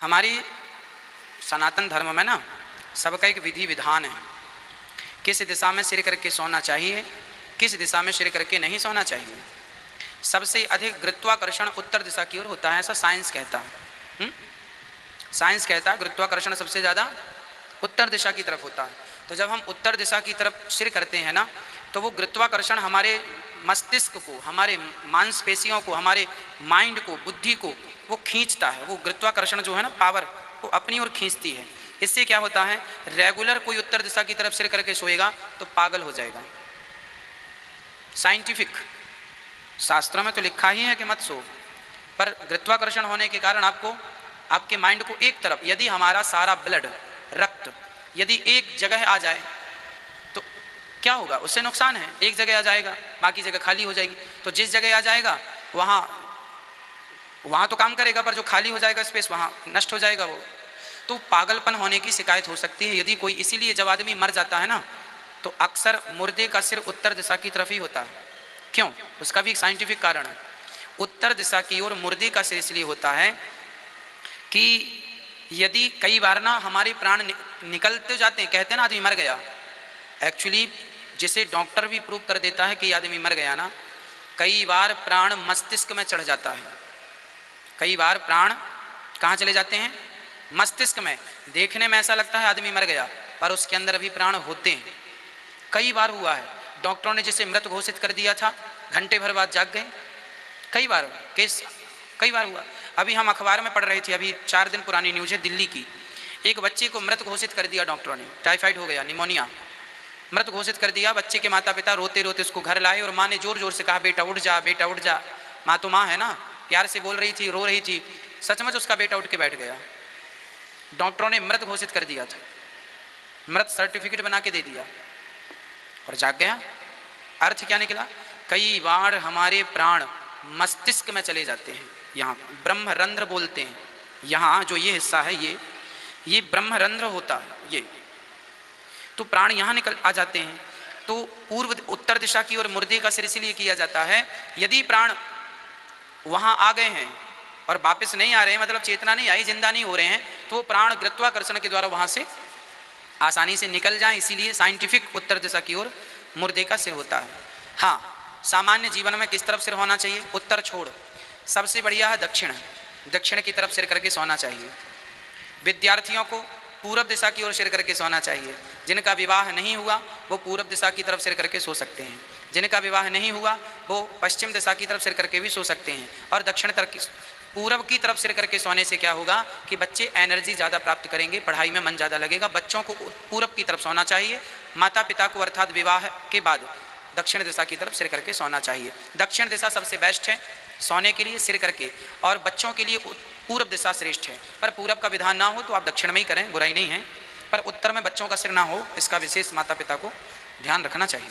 हमारी सनातन धर्म में ना सबका एक विधि विधान है, किस दिशा में सिर करके सोना चाहिए, किस दिशा में सिर करके नहीं सोना चाहिए। सबसे अधिक गुरुत्वाकर्षण उत्तर दिशा की ओर होता है, ऐसा साइंस कहता है। साइंस कहता है गुरुत्वाकर्षण सबसे ज़्यादा उत्तर दिशा की तरफ होता है। तो जब हम उत्तर दिशा की तरफ सिर करते हैं ना, तो वो गुरुत्वाकर्षण हमारे मस्तिष्क को, हमारे मांसपेशियों को, हमारे माइंड को, बुद्धि को वो खींचता है। वो गुरुत्वाकर्षण जो है ना, पावर वो अपनी ओर खींचती है। इससे क्या होता है, रेगुलर कोई उत्तर दिशा की तरफ सिर करके सोएगा तो पागल हो जाएगा। साइंटिफिक शास्त्रों में तो लिखा ही है कि मत सो, पर गुरुत्वाकर्षण होने के कारण आपको, आपके माइंड को एक तरफ, यदि हमारा सारा ब्लड, रक्त यदि एक जगह आ जाए तो क्या होगा, उससे नुकसान है। एक जगह आ जाएगा, बाकी जगह खाली हो जाएगी। तो जिस जगह आ जाएगा वहाँ तो काम करेगा, पर जो खाली हो जाएगा स्पेस, वहाँ नष्ट हो जाएगा वो। तो पागलपन होने की शिकायत हो सकती है यदि कोई। इसीलिए जब आदमी मर जाता है ना, तो अक्सर मुर्दे का सिर उत्तर दिशा की तरफ ही होता है। क्यों? उसका भी एक साइंटिफिक कारण है। उत्तर दिशा की ओर मुर्दे का सिर इसलिए होता है कि यदि कई बार ना हमारे प्राण निकलते जाते हैं, कहते हैं ना आदमी मर गया, एक्चुअली जिसे डॉक्टर भी प्रूव कर देता है कि आदमी मर गया ना, कई बार प्राण मस्तिष्क में चढ़ जाता है। कई बार प्राण कहाँ चले जाते हैं? मस्तिष्क में। देखने में ऐसा लगता है आदमी मर गया, पर उसके अंदर अभी प्राण होते हैं। कई बार हुआ है, डॉक्टरों ने जिसे मृत घोषित कर दिया था, घंटे भर बाद जाग गए। कई बार केस, कई बार हुआ। अभी हम अखबार में पढ़ रहे थे, अभी 4 दिन पुरानी न्यूज़ है दिल्ली की। एक बच्चे को मृत घोषित कर दिया डॉक्टरों ने, टाइफाइड हो गया, निमोनिया, मृत घोषित कर दिया। बच्चे के माता पिता रोते रोते उसको घर लाए और माँ ने जोर जोर से कहा, बेटा उठ जा, बेटा उठ जा। माँ तो माँ है ना, प्यार से बोल रही थी, रो रही थी। सचमुच उसका बेटा उठ के बैठ गया। डॉक्टरों ने मृत घोषित कर दिया था, मृत सर्टिफिकेट बना के दे दिया और जाग गया। अर्थ क्या निकला? कई बार हमारे प्राण मस्तिष्क में चले जाते हैं, यहाँ ब्रह्मरंध्र बोलते हैं। यहाँ जो ये हिस्सा है, ये ब्रह्मरंध्र होता है ये। तो प्राण यहाँ निकल आ जाते हैं। तो पूर्व उत्तर दिशा की ओर मुर्दे का सिर इसलिए किया जाता है, यदि प्राण वहाँ आ गए हैं और वापस नहीं आ रहे हैं, मतलब चेतना नहीं आई, जिंदा नहीं हो रहे हैं, तो वो प्राण गुरुत्वाकर्षण के द्वारा वहाँ से आसानी से निकल जाएं। इसीलिए साइंटिफिक उत्तर दिशा की ओर मुर्दे का सिर होता है। हाँ, सामान्य जीवन में किस तरफ सिर होना चाहिए? उत्तर छोड़ सबसे बढ़िया है दक्षिण। दक्षिण की तरफ सिर करके सोना चाहिए। विद्यार्थियों को पूरब दिशा की ओर सिर करके सोना चाहिए। जिनका विवाह नहीं हुआ वो पूरब दिशा की तरफ सिर करके सो सकते हैं। जिनका विवाह नहीं हुआ वो पश्चिम दिशा की तरफ सिर करके भी सो सकते हैं। और दक्षिण तरफ, पूरब की तरफ सिर करके सोने से क्या होगा कि बच्चे एनर्जी ज़्यादा प्राप्त करेंगे, पढ़ाई में मन ज़्यादा लगेगा। बच्चों को पूरब की तरफ सोना चाहिए। माता पिता को अर्थात विवाह के बाद दक्षिण दिशा की तरफ सिर करके सोना चाहिए। दक्षिण दिशा सबसे बेस्ट है सोने के लिए सिर करके, और बच्चों के लिए पूरब दिशा श्रेष्ठ है। पर पूरब का विधान ना हो तो आप दक्षिण में ही करें, बुराई नहीं है। पर उत्तर में बच्चों का सिर ना हो, इसका विशेष माता पिता को ध्यान रखना चाहिए।